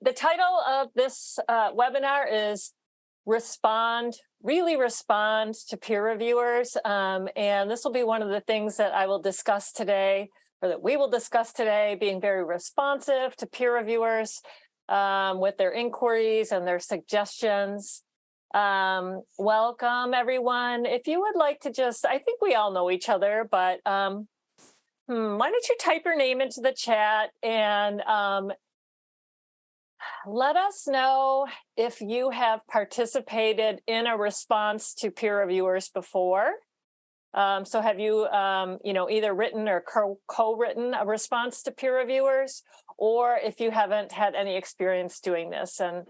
The title of this webinar is Really Respond to Peer Reviewers. And this will be one of the things that I will discuss today, or that we will discuss today, being very responsive to peer reviewers with their inquiries and their suggestions. Welcome, everyone. If you would like to just, I think we all know each other, but why don't you type your name into the chat and let us know if you have participated in a response to peer reviewers before. So have you, either written or co-written a response to peer reviewers, or if you haven't had any experience doing this. And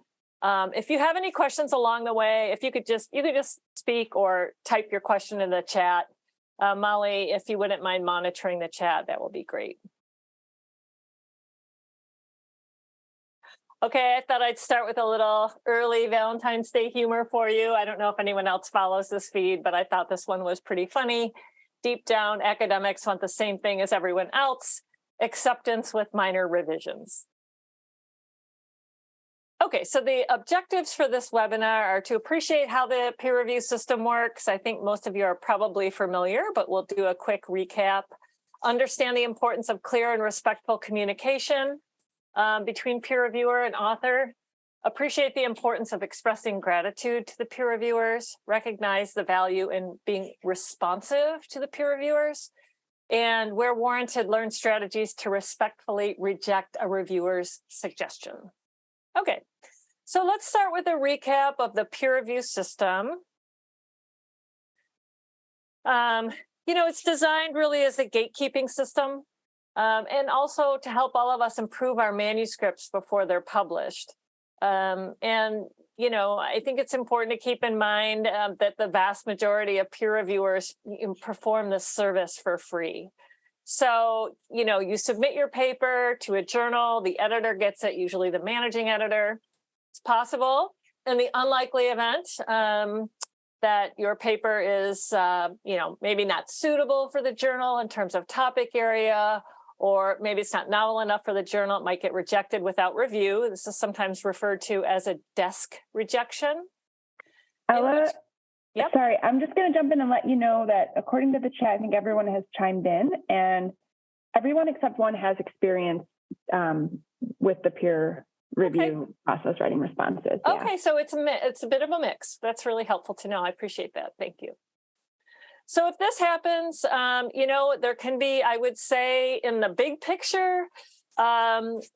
if you have any questions along the way, if you could just speak or type your question in the chat. Molly, if you wouldn't mind monitoring the chat, that would be great. Okay, I thought I'd start with a little early Valentine's Day humor for you. I don't know if anyone else follows this feed, but I thought this one was pretty funny. Deep down, academics want the same thing as everyone else, acceptance with minor revisions. Okay, so the objectives for this webinar are to appreciate how the peer review system works. I think most of you are probably familiar, but we'll do a quick recap. Understand the importance of clear and respectful communication between peer reviewer and author, appreciate the importance of expressing gratitude to the peer reviewers, recognize the value in being responsive to the peer reviewers, and where warranted, learn strategies to respectfully reject a reviewer's suggestion. Okay, so let's start with a recap of the peer review system. It's designed really as a gatekeeping system. And also to help all of us improve our manuscripts before they're published. I think it's important to keep in mind that the vast majority of peer reviewers perform this service for free. So, you submit your paper to a journal, the editor gets it, usually the managing editor. It's possible in the unlikely event that your paper is, maybe not suitable for the journal in terms of topic area, or maybe it's not novel enough for the journal, it might get rejected without review. This is sometimes referred to as a desk rejection. Ella, yep. Sorry, I'm just going to jump in and let you know that according to the chat, I think everyone has chimed in, and everyone except one has experience with the peer review process, writing responses. Yeah. Okay, so it's a bit of a mix. That's really helpful to know. I appreciate that. Thank you. So if this happens, there can be, I would say, in the big picture, probably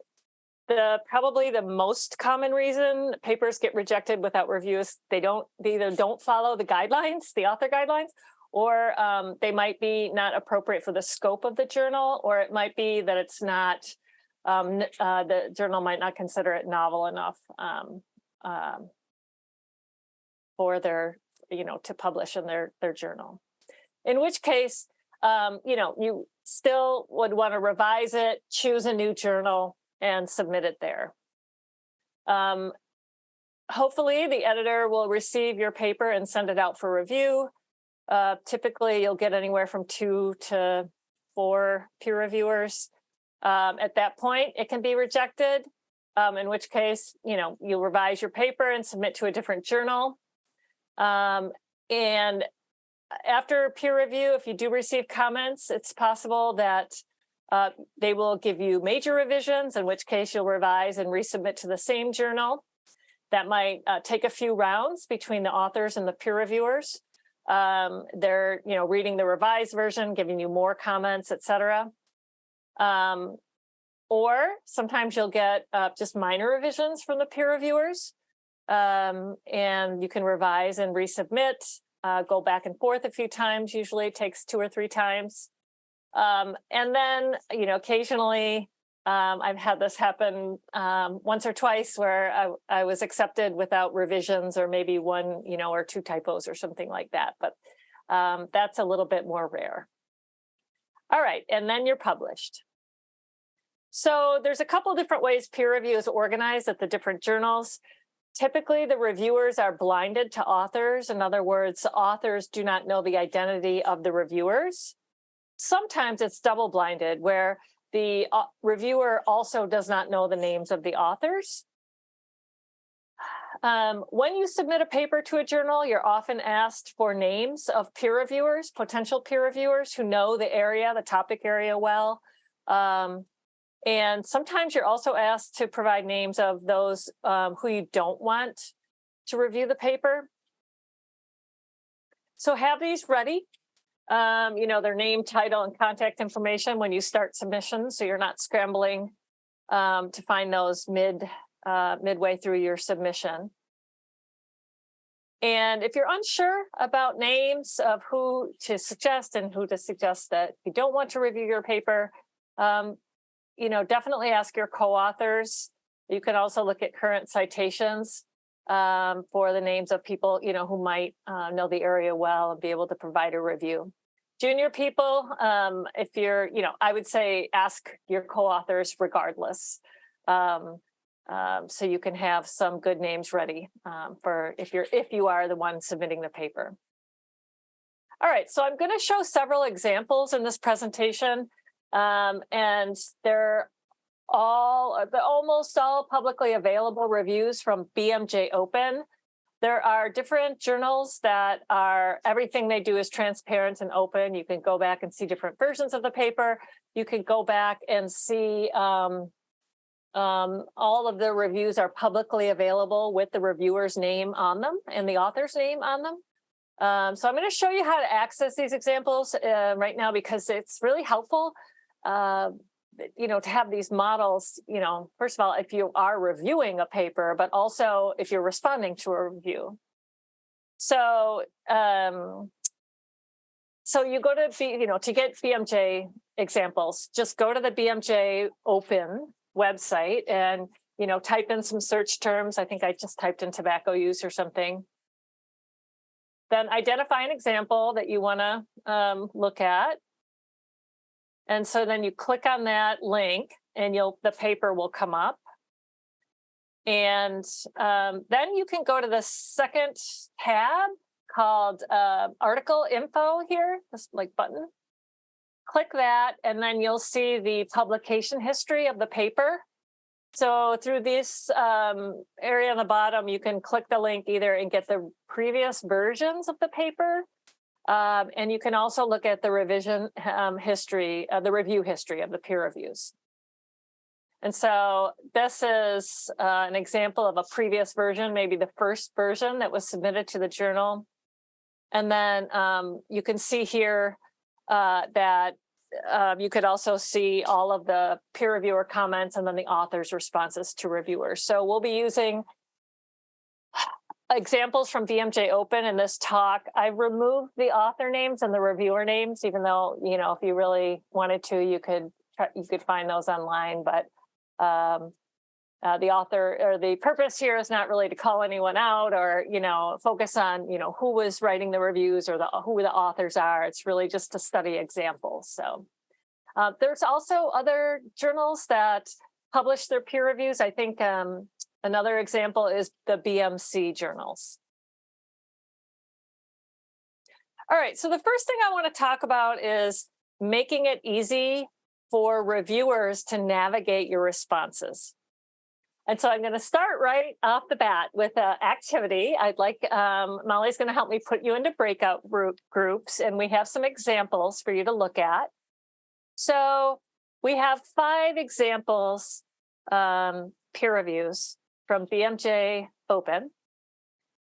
the most common reason papers get rejected without review is they either don't follow the guidelines, the author guidelines, or they might be not appropriate for the scope of the journal, or it might be that it's not, the journal might not consider it novel enough for their, to publish in their journal. In which case, you still would want to revise it, choose a new journal, and submit it there. Hopefully, the editor will receive your paper and send it out for review. Typically, you'll get anywhere from 2 to 4 peer reviewers. At that point, it can be rejected, in which case, you'll revise your paper and submit to a different journal. And after peer review, if you do receive comments, it's possible that they will give you major revisions, in which case you'll revise and resubmit to the same journal. That might take a few rounds between the authors and the peer reviewers. They're, reading the revised version, giving you more comments, et cetera. Or sometimes you'll get just minor revisions from the peer reviewers, and you can revise and resubmit. Go back and forth a few times. Usually it takes 2 or 3 times. And then, occasionally I've had this happen once or twice where I was accepted without revisions, or maybe 1, or 2 typos or something like that. But that's a little bit more rare. All right, and then you're published. So there's a couple different ways peer review is organized at the different journals. Typically, the reviewers are blinded to authors. In other words, authors do not know the identity of the reviewers. Sometimes it's double-blinded, where the reviewer also does not know the names of the authors. When you submit a paper to a journal, you're often asked for names of peer reviewers, potential peer reviewers who know the area, the topic area well. And sometimes you're also asked to provide names of those who you don't want to review the paper. So have these ready, their name, title, and contact information when you start submissions, so you're not scrambling to find those midway through your submission. And if you're unsure about names of who to suggest and who to suggest that you don't want to review your paper, definitely ask your co-authors. You can also look at current citations for the names of people, who might know the area well and be able to provide a review. Junior people, if you're, I would say ask your co-authors regardless. So you can have some good names ready for if you are the one submitting the paper. All right, so I'm going to show several examples in this presentation, and they're almost all publicly available reviews from BMJ Open. There are different journals that are, everything they do is transparent and open. You can go back and see different versions of the paper. You can go back and see all of the reviews are publicly available with the reviewer's name on them and the author's name on them. So I'm going to show you how to access these examples right now, because it's really helpful, to have these models, first of all, if you are reviewing a paper, but also if you're responding to a review. So, so you go to, to get BMJ examples, just go to the BMJ Open website and, type in some search terms. I think I just typed in tobacco use or something. Then identify an example that you want to look at. And so then you click on that link and the paper will come up. And then you can go to the second tab called article info here, this button. Click that, and then you'll see the publication history of the paper. So through this area on the bottom, you can click the link either and get the previous versions of the paper, and you can also look at the revision history, the review history of the peer reviews. And so this is an example of a previous version, maybe the first version that was submitted to the journal. And then you can see here that you could also see all of the peer reviewer comments and then the author's responses to reviewers. So we'll be using examples from BMJ Open in this talk. I've removed the author names and the reviewer names, even though, if you really wanted to, you could find those online. But the author, or the purpose here, is not really to call anyone out or, focus on, who was writing the reviews or who the authors are. It's really just to study examples. So there's also other journals that publish their peer reviews. I think another example is the BMC journals. All right, so the first thing I want to talk about is making it easy for reviewers to navigate your responses. And so I'm going to start right off the bat with an activity. I'd like, Molly's going to help me put you into breakout groups, and we have some examples for you to look at. So we have 5 examples, peer reviews from BMJ Open.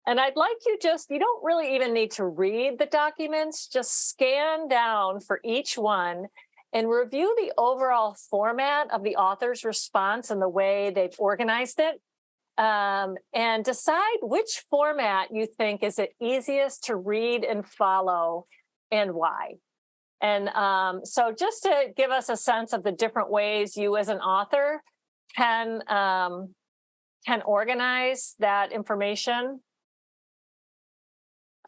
And I'd like you don't really even need to read the documents, just scan down for each one and review the overall format of the author's response and the way they've organized it, and decide which format you think is the easiest to read and follow and why. And so just to give us a sense of the different ways you as an author can organize that information,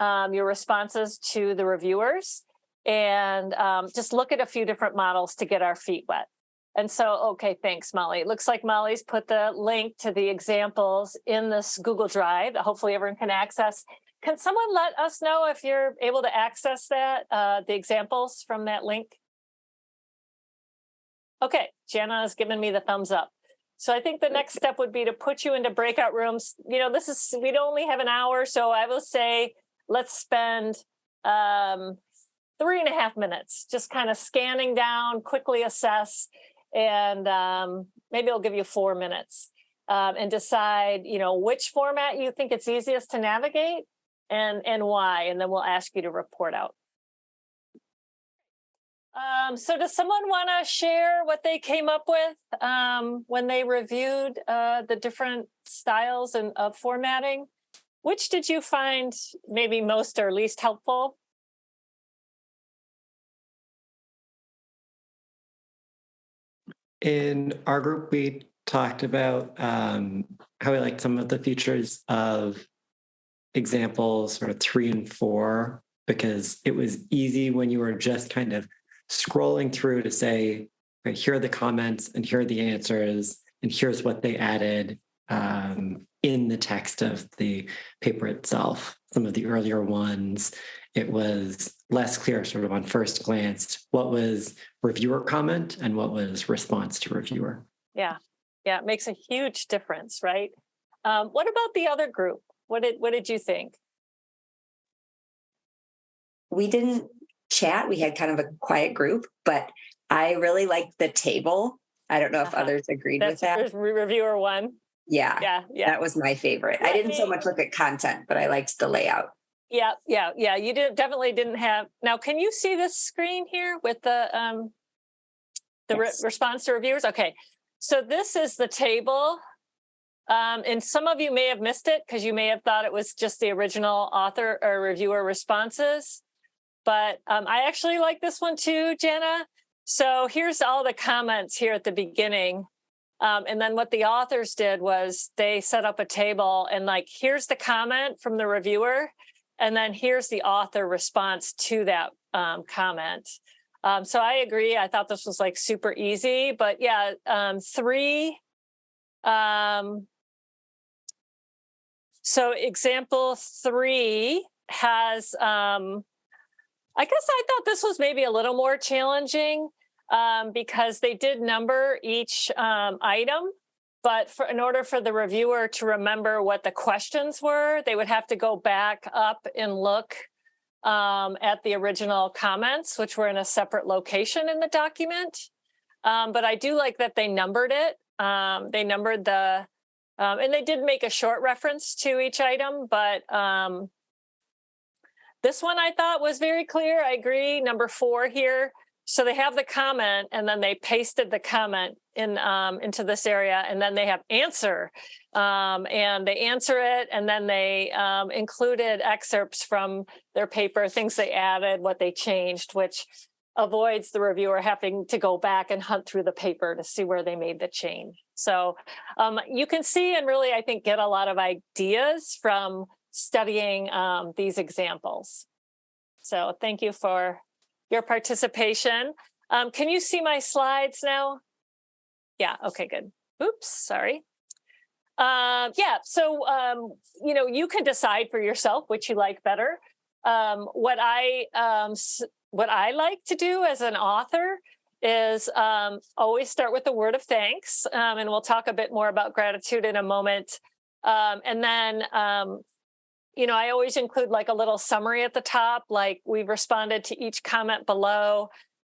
your responses to the reviewers, and just look at a few different models to get our feet wet. And so, okay, thanks, Molly. It looks like Molly's put the link to the examples in this Google Drive that hopefully everyone can access. Can someone let us know if you're able to access that, the examples from that link? Okay, Jana has given me the thumbs up. So I think the next step would be to put you into breakout rooms. We'd only have an hour. So I will say, let's spend 3.5 minutes, just kind of scanning down, quickly assess, and maybe I'll give you 4 minutes and decide, which format you think it's easiest to navigate and why, and then we'll ask you to report out. So does someone want to share what they came up with when they reviewed the different styles of formatting? Which did you find maybe most or least helpful? In our group, we talked about how we liked some of the features of examples sort of 3 and 4, because it was easy when you were just kind of scrolling through to say, okay, here are the comments and here are the answers and here's what they added in the text of the paper itself. Some of the earlier ones, it was less clear sort of on first glance what was reviewer comment and what was response to reviewer. Yeah, it makes a huge difference, right? What about the other group? What did you think? We didn't chat. We had kind of a quiet group, but I really liked the table. I don't know if others agreed with that. That's reviewer 1. Yeah. That was my favorite. I didn't so much look at content, but I liked the layout. Yeah. You definitely didn't have. Now, can you see this screen here with the Yes. response to reviewers? Okay, so this is the table. And some of you may have missed it because you may have thought it was just the original author or reviewer responses. But I actually like this one too, Jana. So here's all the comments here at the beginning. And then what the authors did was they set up a table and here's the comment from the reviewer. And then here's the author response to that comment. So I agree. I thought this was super easy. But yeah, 3. So example 3 has, I guess I thought this was maybe a little more challenging because they did number each item. But in order for the reviewer to remember what the questions were, they would have to go back up and look at the original comments, which were in a separate location in the document. But I do like that they numbered it. They numbered and they did make a short reference to each item, but this one I thought was very clear. I agree. Number 4 here. So they have the comment and then they pasted the comment into this area, and then they have answer and they answer it. And then they included excerpts from their paper, things they added, what they changed, which avoids the reviewer having to go back and hunt through the paper to see where they made the change. So you can see and really, I think, get a lot of ideas from studying these examples. So thank you for your participation. Can you see my slides now? Yeah, okay, good. Oops, sorry. So you can decide for yourself which you like better. What I like to do as an author is always start with a word of thanks, and we'll talk a bit more about gratitude in a moment. And then, I always include a little summary at the top, like we've responded to each comment below.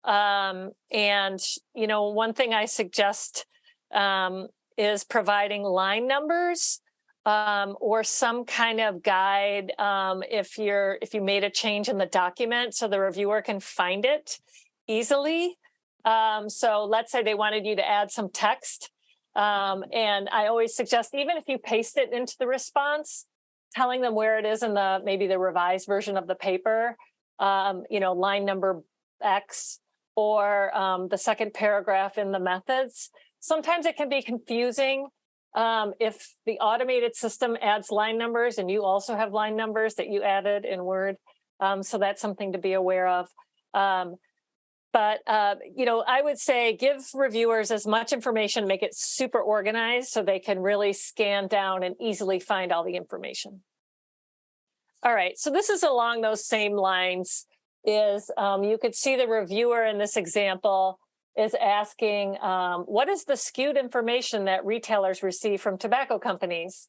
And one thing I suggest is providing line numbers or some kind of guide if you made a change in the document so the reviewer can find it easily. So let's say they wanted you to add some text. And I always suggest, even if you paste it into the response, telling them where it is in maybe the revised version of the paper, line number X, or the second paragraph in the methods. Sometimes it can be confusing if the automated system adds line numbers and you also have line numbers that you added in Word. So that's something to be aware of. But I would say give reviewers as much information, make it super organized so they can really scan down and easily find all the information. All right, so this is along those same lines. You could see the reviewer in this example is asking, what is the skewed information that retailers receive from tobacco companies?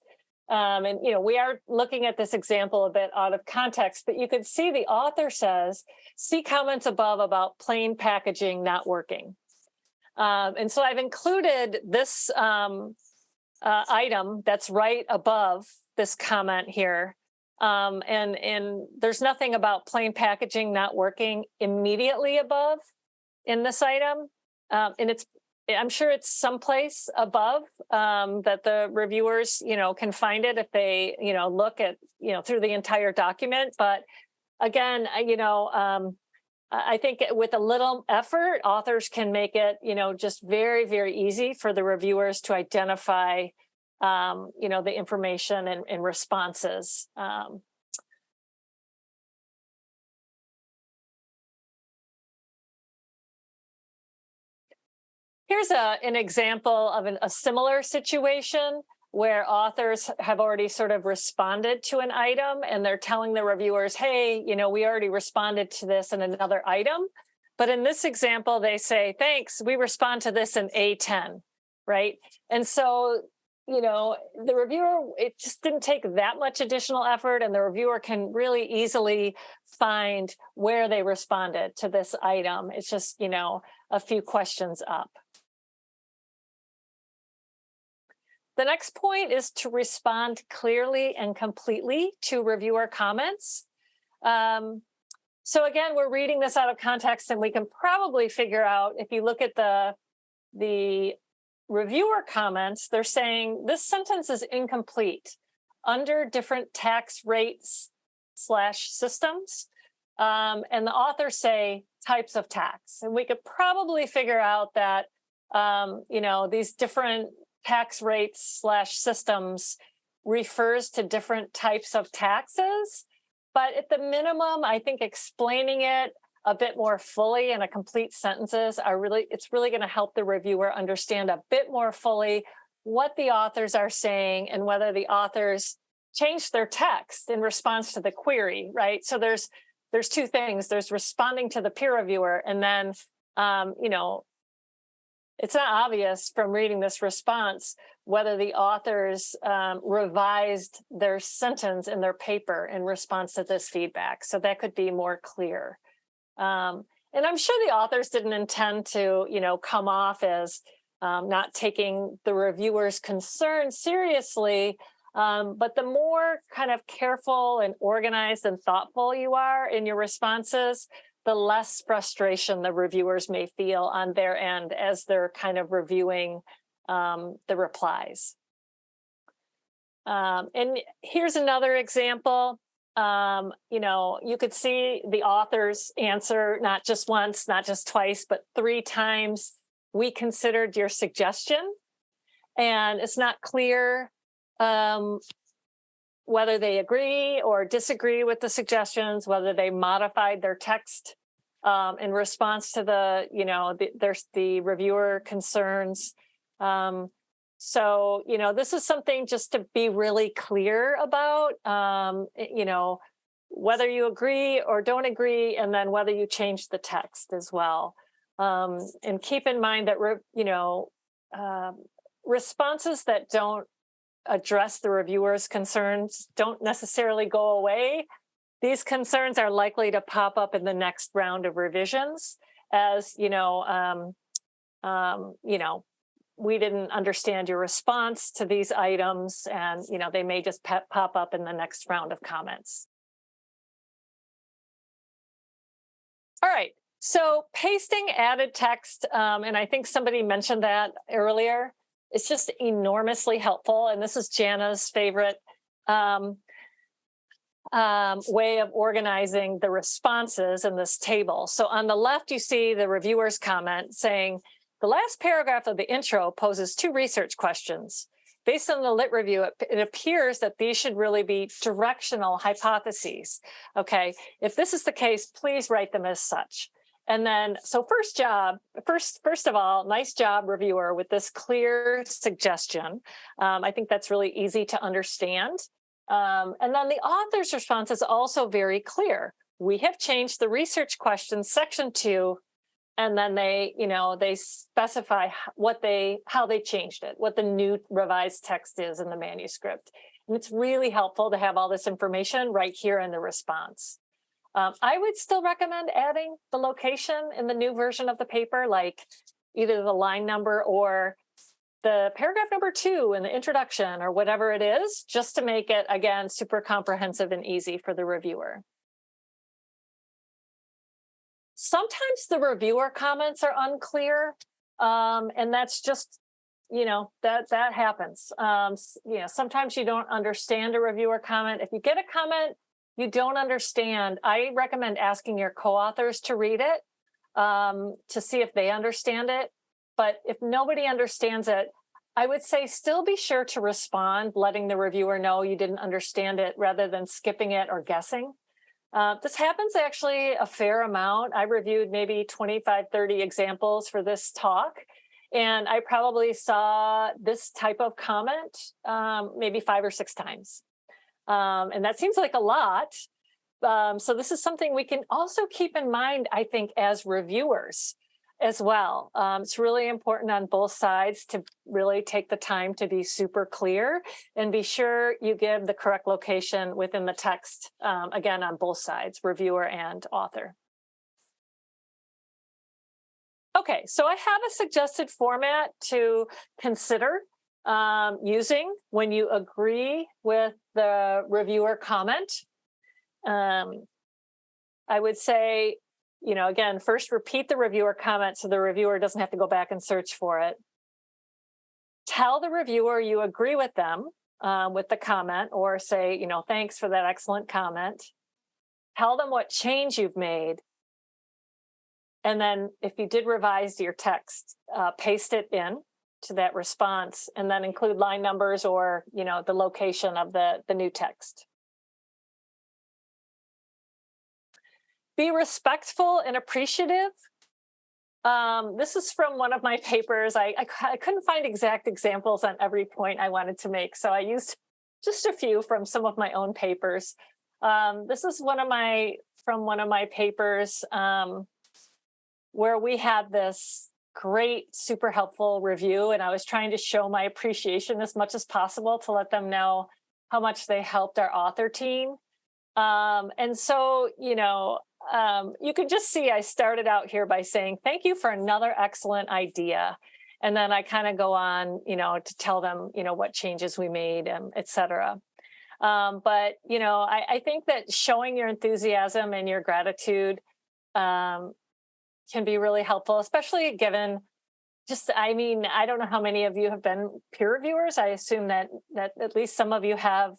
And we are looking at this example a bit out of context, but you could see the author says, see comments above about plain packaging not working. And so I've included this item that's right above this comment here. And there's nothing about plain packaging not working immediately above in this item. And I'm sure it's someplace above that the reviewers, can find it if they, look at, through the entire document. But again, I think with a little effort, authors can make it, just very, very easy for the reviewers to identify, the information and responses. Here's an example of a similar situation where authors have already sort of responded to an item and they're telling the reviewers, hey, we already responded to this in another item. But in this example, they say, thanks, we respond to this in A10, right? And so, the reviewer, it just didn't take that much additional effort, and the reviewer can really easily find where they responded to this item. It's just, a few questions up. The next point is to respond clearly and completely to reviewer comments. So again, we're reading this out of context, and we can probably figure out, if you look at the reviewer comments, they're saying this sentence is incomplete under different tax rates / systems. And the authors say types of tax. And we could probably figure out that, these different tax rates / systems refers to different types of taxes. But at the minimum, I think explaining it a bit more fully in a complete sentences it's really going to help the reviewer understand a bit more fully what the authors are saying and whether the authors changed their text in response to the query, right? So there's two things. There's responding to the peer reviewer, and then, it's not obvious from reading this response whether the authors revised their sentence in their paper in response to this feedback. So that could be more clear. And I'm sure the authors didn't intend to, come off as not taking the reviewer's concerns seriously. But the more kind of careful and organized and thoughtful you are in your responses, the less frustration the reviewers may feel on their end as they're kind of reviewing the replies. And here's another example. You could see the author's answer not just once, not just twice, but 3 times. We considered your suggestion, and it's not clear whether they agree or disagree with the suggestions, whether they modified their text in response to the reviewer concerns. So, this is something just to be really clear about, whether you agree or don't agree, and then whether you change the text as well. And keep in mind that, responses that don't address the reviewer's concerns don't necessarily go away. These concerns are likely to pop up in the next round of revisions as, we didn't understand your response to these items, and, they may just pop up in the next round of comments. All right, so pasting added text, and I think somebody mentioned that earlier. It's just enormously helpful, and this is Jana's favorite way of organizing the responses in this table. So on the left, you see the reviewer's comment saying, the last paragraph of the intro poses 2 research questions. Based on the lit review, it appears that these should really be directional hypotheses. Okay, if this is the case, please write them as such. And then, so first of all, nice job, reviewer, with this clear suggestion. I think that's really easy to understand. And then the author's response is also very clear. We have changed the research questions section to and then they specify how they changed it, what the new revised text is in the manuscript. And it's really helpful to have all this information right here in the response. I would still recommend adding the location in the new version of the paper, like either the line number or the paragraph number 2 in the introduction or whatever it is, just to make it, again, super comprehensive and easy for the reviewer. Sometimes the reviewer comments are unclear, and that's just, that happens. Sometimes you don't understand a reviewer comment. If you get a comment you don't understand, I recommend asking your co-authors to read it to see if they understand it. But if nobody understands it, I would say still be sure to respond, letting the reviewer know you didn't understand it rather than skipping it or guessing. This happens actually a fair amount. I reviewed maybe 25, 30 examples for this talk, and I probably saw this type of comment maybe 5 or 6 times. And that seems like a lot. So this is something we can also keep in mind, I think, as reviewers as well. It's really important on both sides to really take the time to be super clear and be sure you give the correct location within the text, again, on both sides, reviewer and author. Okay, so I have a suggested format to consider using when you agree with the reviewer comment. I would say, again, first repeat the reviewer comment so the reviewer doesn't have to go back and search for it. Tell the reviewer you agree with them with the comment, or say, thanks for that excellent comment. Tell them what change you've made. And then if you did revise your text, paste it in to that response, and then include line numbers or, the location of the new text. Be respectful and appreciative. This is from one of my papers. I couldn't find exact examples on every point I wanted to make, so I used just a few from some of my own papers. This is from one of my papers where we had this great, super helpful review, and I was trying to show my appreciation as much as possible to let them know how much they helped our author team. And so, you could just see I started out here by saying, thank you for another excellent idea. And then I kind of go on, to tell them, what changes we made, et cetera. But, I think that showing your enthusiasm and your gratitude can be really helpful, especially given I don't know how many of you have been peer reviewers. I assume that at least some of you have.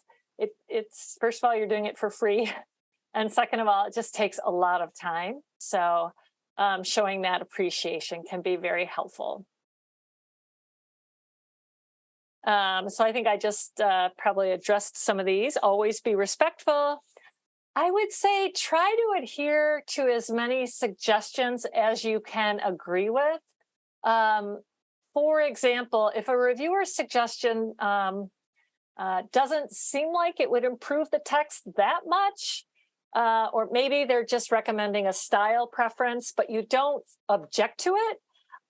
It's first of all, you're doing it for free. And second of all, it just takes a lot of time. So showing that appreciation can be very helpful. So I think I just probably addressed some of these. Always be respectful. I would say try to adhere to as many suggestions as you can agree with. For example, if a reviewer's suggestion doesn't seem like it would improve the text that much, or maybe they're just recommending a style preference, but you don't object to it,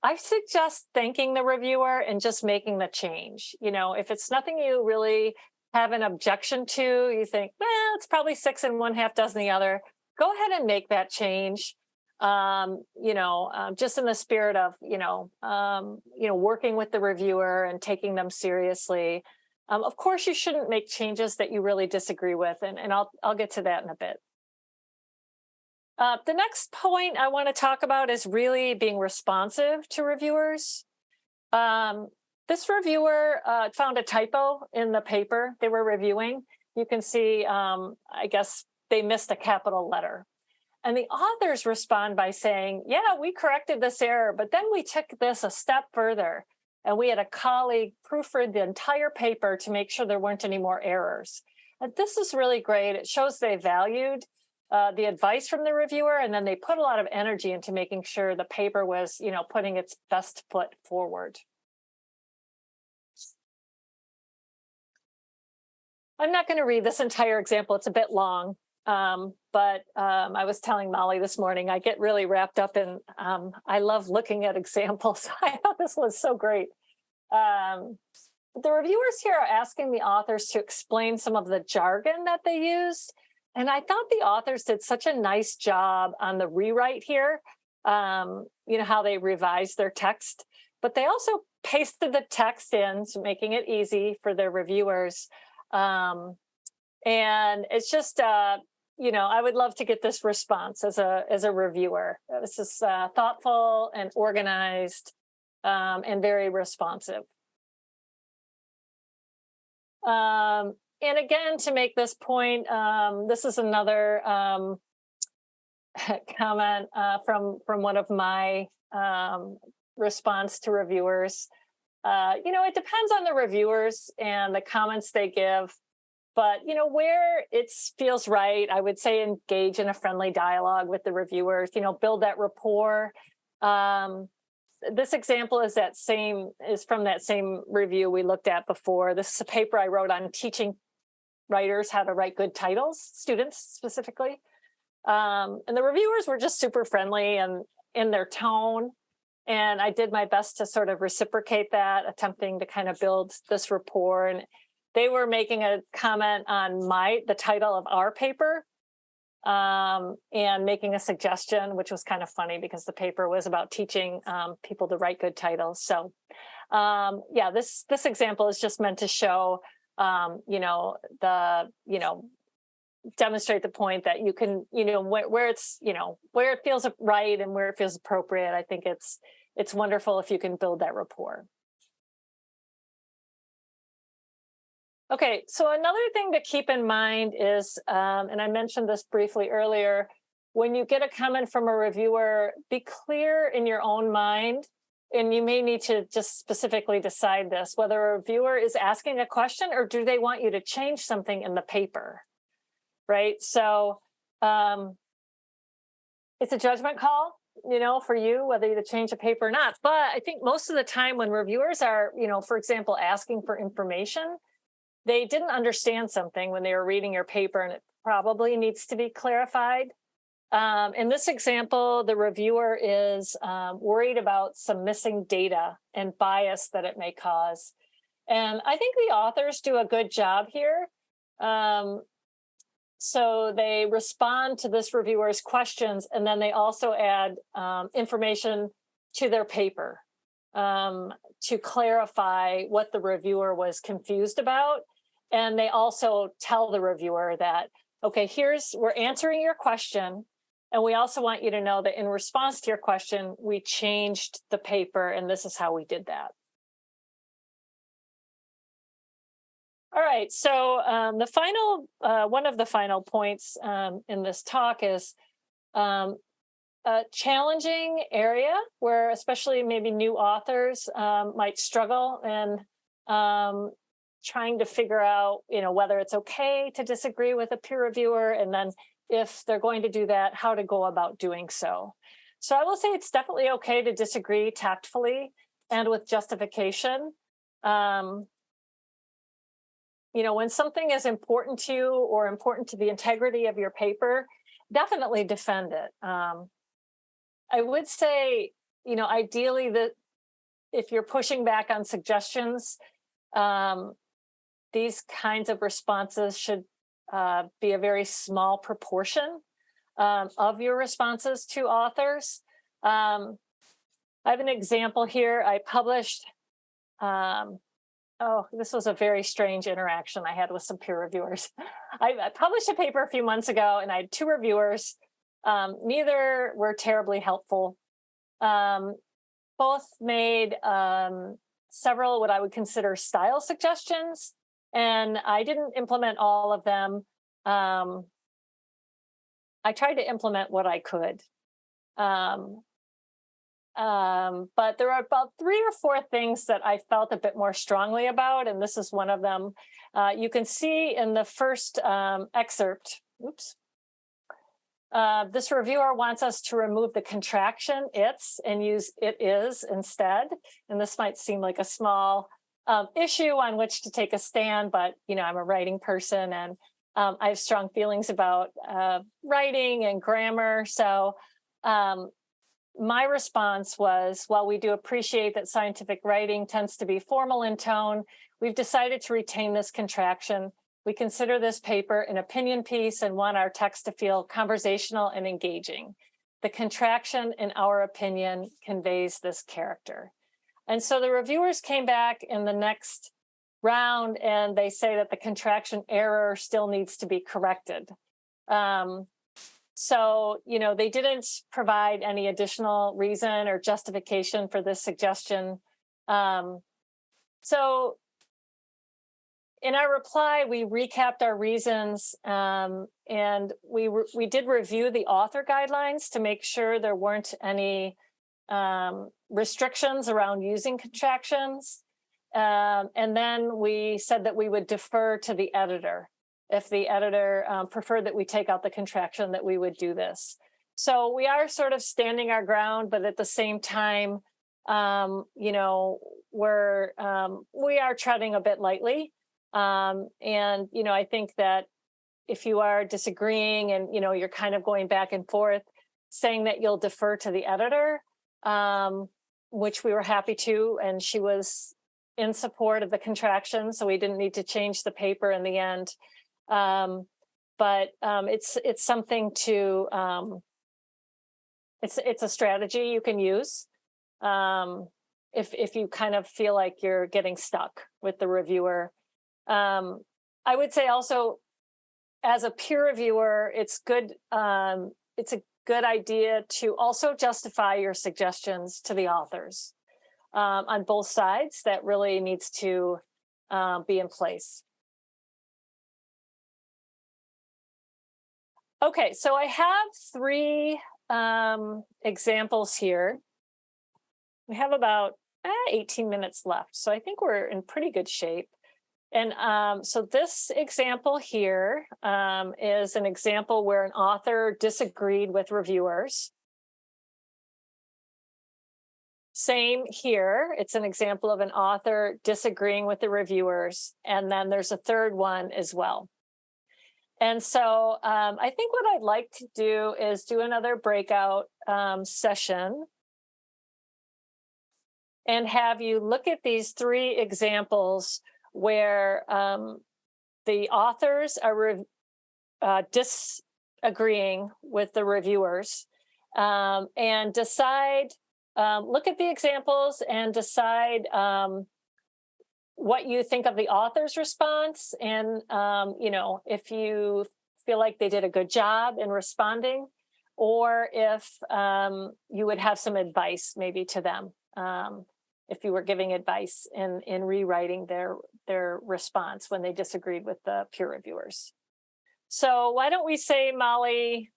I suggest thanking the reviewer and just making the change. If it's nothing you really have an objection to, you think, it's probably 6 and 1/2 dozen the other, go ahead and make that change. Just in the spirit of, working with the reviewer and taking them seriously. Of course, you shouldn't make changes that you really disagree with, and I'll get to that in a bit. The next point I want to talk about is really being responsive to reviewers. This reviewer found a typo in the paper they were reviewing. You can see, I guess they missed a capital letter. And the authors respond by saying, yeah, we corrected this error, but then we took this a step further. And we had a colleague proofread the entire paper to make sure there weren't any more errors. And this is really great. It shows they valued the advice from the reviewer, and then they put a lot of energy into making sure the paper was, putting its best foot forward. I'm not going to read this entire example. It's a bit long. But I was telling Molly this morning, I get really wrapped up in, I love looking at examples. I thought this was so great. The reviewers here are asking the authors to explain some of the jargon that they used. And I thought the authors did such a nice job on the rewrite here, how they revised their text, but they also pasted the text in, so making it easy for their reviewers. And it's just, I would love to get this response as a reviewer. This is thoughtful and organized and very responsive. And again, to make this point, this is another comment from one of my response to reviewers. It depends on the reviewers and the comments they give, but where it feels right, I would say engage in a friendly dialogue with the reviewers. Build that rapport. This example is from that same review we looked at before. This is a paper I wrote on teaching writers how to write good titles, students specifically. And the reviewers were just super friendly and in their tone. And I did my best to sort of reciprocate that, attempting to kind of build this rapport. And they were making a comment on the title of our paper, and making a suggestion, which was kind of funny because the paper was about teaching people to write good titles. So this example is just meant to show, demonstrate the point that you can, where it's, where it feels right and where it feels appropriate. I think it's wonderful if you can build that rapport. Okay, so another thing to keep in mind is, and I mentioned this briefly earlier, when you get a comment from a reviewer, be clear in your own mind, and you may need to just specifically decide this, whether a reviewer is asking a question or do they want you to change something in the paper, right? So it's a judgment call, for you, whether to change a paper or not. But I think most of the time when reviewers are, for example, asking for information, they didn't understand something when they were reading your paper, and it probably needs to be clarified. In this example, the reviewer is worried about some missing data and bias that it may cause. And I think the authors do a good job here. So they respond to this reviewer's questions, and then they also add information to their paper to clarify what the reviewer was confused about. And they also tell the reviewer that, okay, we're answering your question. And we also want you to know that in response to your question, we changed the paper, and this is how we did that. All right, so one of the final points in this talk is a challenging area where especially maybe new authors might struggle in trying to figure out, whether it's okay to disagree with a peer reviewer, and then if they're going to do that, how to go about doing so. So I will say it's definitely okay to disagree tactfully and with justification. When something is important to you or important to the integrity of your paper, definitely defend it. I would say, ideally that if you're pushing back on suggestions, these kinds of responses should be a very small proportion of your responses to authors. I have an example here. I published, this was a very strange interaction I had with some peer reviewers. I published a paper a few months ago, and I had two reviewers. Neither were terribly helpful. Both made several what I would consider style suggestions, and I didn't implement all of them. I tried to implement what I could. But there are about 3 or 4 things that I felt a bit more strongly about, and this is one of them. You can see in the first excerpt, this reviewer wants us to remove the contraction its and use it is instead. And this might seem like a small issue on which to take a stand, but I'm a writing person, and I have strong feelings about writing and grammar. So my response was, while we do appreciate that scientific writing tends to be formal in tone, we've decided to retain this contraction. We consider this paper an opinion piece and want our text to feel conversational and engaging. The contraction, in our opinion, conveys this character. And so the reviewers came back in the next round and they say that the contraction error still needs to be corrected. So, they didn't provide any additional reason or justification for this suggestion. So in our reply, we recapped our reasons, and we did review the author guidelines to make sure there weren't any restrictions around using contractions. And then we said that we would defer to the editor. If the editor preferred that we take out the contraction, that we would do this. So we are sort of standing our ground, but at the same time, we are treading a bit lightly. And I think that if you are disagreeing and, you're kind of going back and forth, saying that you'll defer to the editor, which we were happy to, and she was in support of the contraction, so we didn't need to change the paper in the end. But it's something to, it's a strategy you can use if you kind of feel like you're getting stuck with the reviewer. I would say also, as a peer reviewer, it's good. It's a good idea to also justify your suggestions to the authors on both sides. That really needs to be in place. Okay, so I have 3 examples here. We have about 18 minutes left, so I think we're in pretty good shape. And so this example here is an example where an author disagreed with reviewers. Same here. It's an example of an author disagreeing with the reviewers. And then there's a third one as well. And so I think what I'd like to do is do another breakout session and have you look at these 3 examples where the authors are disagreeing with the reviewers, and decide, look at the examples and decide what you think of the author's response, and if you feel like they did a good job in responding, or if you would have some advice maybe to them, if you were giving advice in rewriting their response when they disagreed with the peer reviewers. So why don't we say, Molly,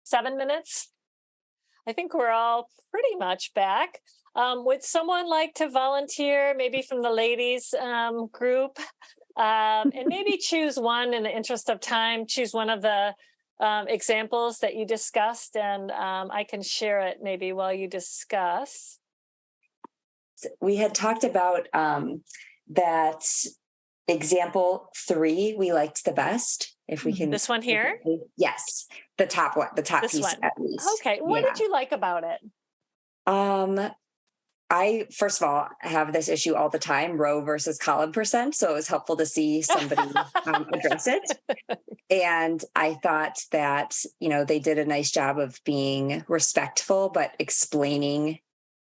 7 minutes? I think we're all pretty much back. Would someone like to volunteer, maybe from the ladies group, and maybe choose one in the interest of time, choose one of the examples that you discussed, and I can share it maybe while you discuss. We had talked about that example 3 we liked the best. If we can, this one here? Yes, the top one, the top this piece one. at least. Okay, what did you like about it? I, first of all, have this issue all the time, row versus column percent. So it was helpful to see somebody address it. And I thought that, they did a nice job of being respectful, but explaining,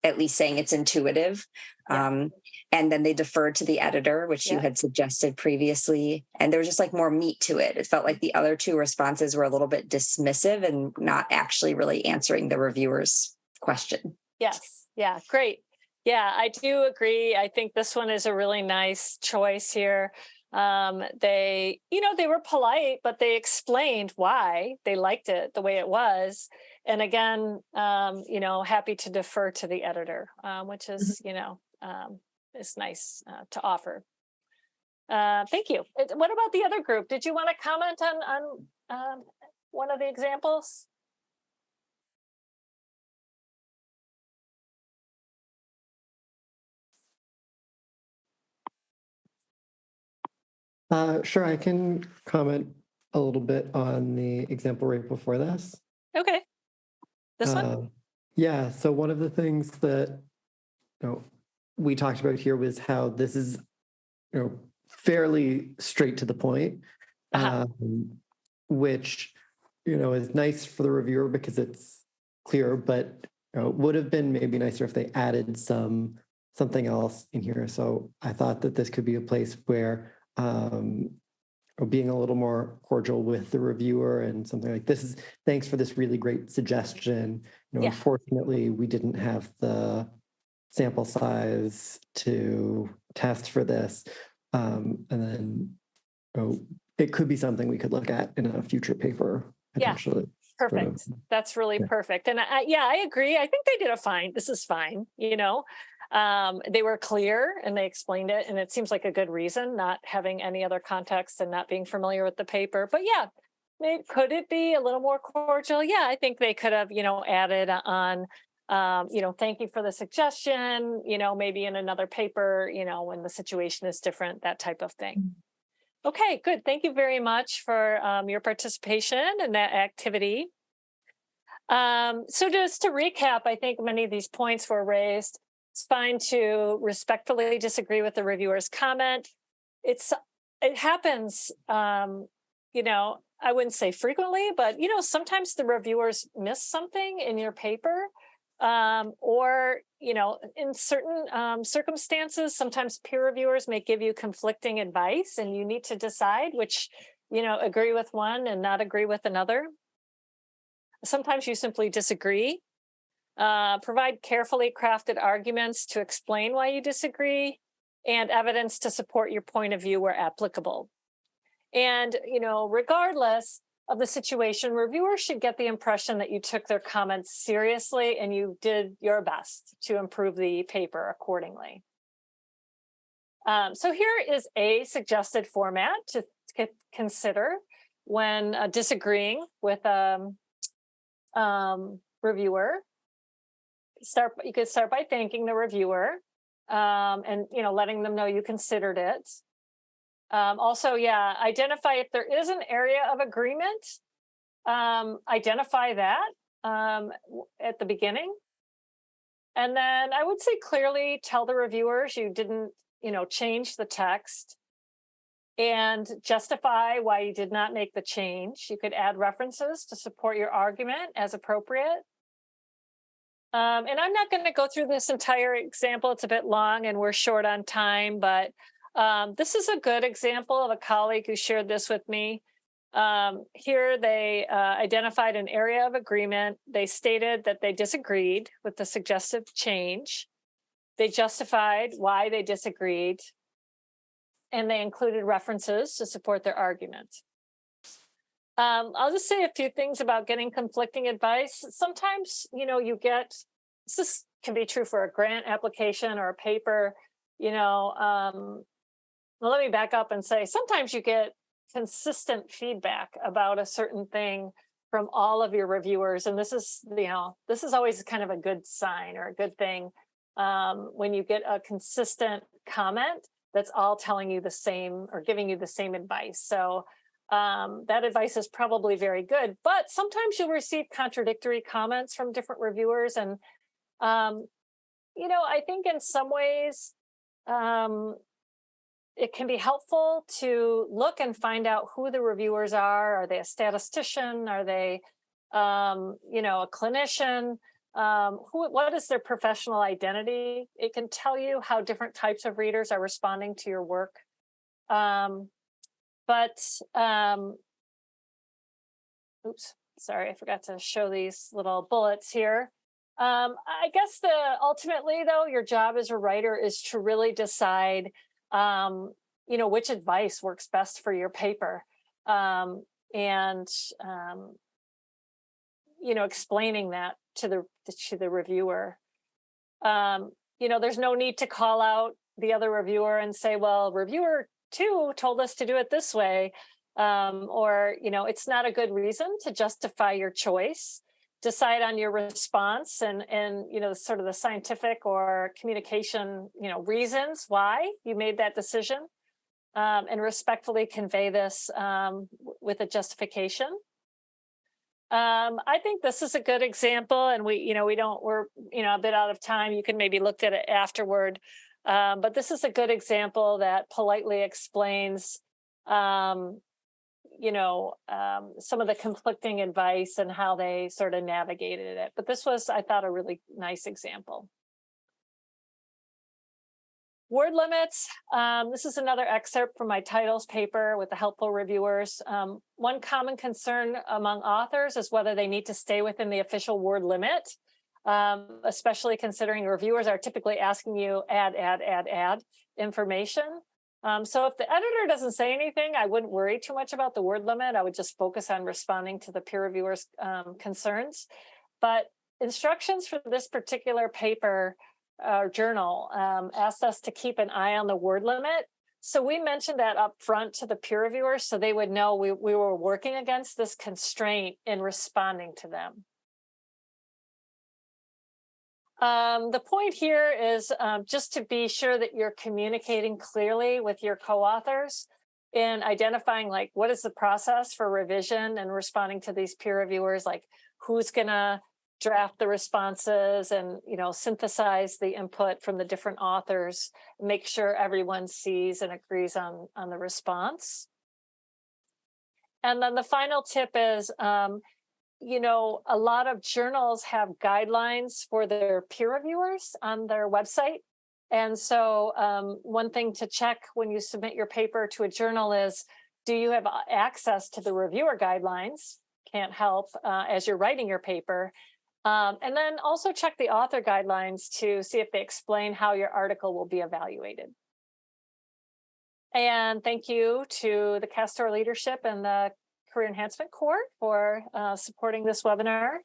at least saying it's intuitive. Yeah. And then they deferred to the editor, which you had suggested previously. And there was just like more meat to it. It felt like the other 2 responses were a little bit dismissive and not actually really answering the reviewer's question. Yes. Yeah. Great. Yeah, I do agree. I think this one is a really nice choice here. They were polite, but they explained why they liked it the way it was. And again, happy to defer to the editor, which is, is nice to offer. Thank you. What about the other group? Did you want to comment on one of the examples? Sure, I can comment a little bit on the example right before this. Okay. This one? Yeah, so one of the things that we talked about here was how this is fairly straight to the point, which is nice for the reviewer because it's clear, but would have been maybe nicer if they added something else in here. So I thought that this could be a place where being a little more cordial with the reviewer and something like this is thanks for this really great suggestion. Unfortunately, we didn't have the sample size to test for this. And then it could be something we could look at in a future paper potentially. Perfect. That's really perfect. And I agree. I think they did this is fine. They were clear and they explained it, and it seems like a good reason, not having any other context and not being familiar with the paper. But could it be a little more cordial? Yeah, I think they could have, added on, thank you for the suggestion, maybe in another paper, when the situation is different, that type of thing. Okay, good. Thank you very much for your participation in that activity. So just to recap, I think many of these points were raised. It's fine to respectfully disagree with the reviewer's comment. It happens, I wouldn't say frequently, but, sometimes the reviewers miss something in your paper. Or, in certain circumstances, sometimes peer reviewers may give you conflicting advice and you need to decide which, agree with one and not agree with another. Sometimes you simply disagree. Provide carefully crafted arguments to explain why you disagree and evidence to support your point of view where applicable. And, regardless of the situation, reviewers should get the impression that you took their comments seriously and you did your best to improve the paper accordingly. So here is a suggested format to consider when disagreeing with a reviewer. You could start by thanking the reviewer and letting them know you considered it. Also, identify if there is an area of agreement. Identify that at the beginning. And then I would say clearly tell the reviewers you didn't, change the text and justify why you did not make the change. You could add references to support your argument as appropriate. And I'm not going to go through this entire example. It's a bit long and we're short on time, but this is a good example of a colleague who shared this with me. Here they identified an area of agreement. They stated that they disagreed with the suggested change. They justified why they disagreed, and they included references to support their argument. I'll just say a few things about getting conflicting advice. Sometimes, this can be true for a grant application or a paper, well, let me back up and say, sometimes you get consistent feedback about a certain thing from all of your reviewers. And this is always kind of a good sign or a good thing when you get a consistent comment that's all telling you the same or giving you the same advice. So that advice is probably very good, but sometimes you'll receive contradictory comments from different reviewers. And, I think in some ways, it can be helpful to look and find out who the reviewers are. Are they a statistician? Are they, a clinician? What is their professional identity? It can tell you how different types of readers are responding to your work. Oops, sorry, I forgot to show these little bullets here. I guess ultimately, though, your job as a writer is to really decide, which advice works best for your paper, and explaining that to the reviewer. There's no need to call out the other reviewer and say, well, reviewer 2 told us to do it this way, or it's not a good reason to justify your choice. Decide on your response and sort of the scientific or communication reasons why you made that decision. and respectfully convey this with a justification. I think this is a good example, and we're a bit out of time. You can maybe look at it afterward, but this is a good example that politely explains, some of the conflicting advice and how they sort of navigated it. But this was, I thought, a really nice example. Word limits. This is another excerpt from my titles paper with the helpful reviewers. One common concern among authors is whether they need to stay within the official word limit, especially considering reviewers are typically asking you add information. So if the editor doesn't say anything, I wouldn't worry too much about the word limit. I would just focus on responding to the peer reviewers' concerns. But instructions for this particular paper journal asked us to keep an eye on the word limit. So we mentioned that up front to the peer reviewers so they would know we were working against this constraint in responding to them. The point here is just to be sure that you're communicating clearly with your co-authors in identifying what is the process for revision and responding to these peer reviewers, who's going to draft the responses and synthesize the input from the different authors, make sure everyone sees and agrees on the response. And then the final tip is a lot of journals have guidelines for their peer reviewers on their website. And so one thing to check when you submit your paper to a journal is, do you have access to the reviewer guidelines? Can't help as you're writing your paper. And then also check the author guidelines to see if they explain how your article will be evaluated. And thank you to the Castor leadership and the Career Enhancement Corps for supporting this webinar.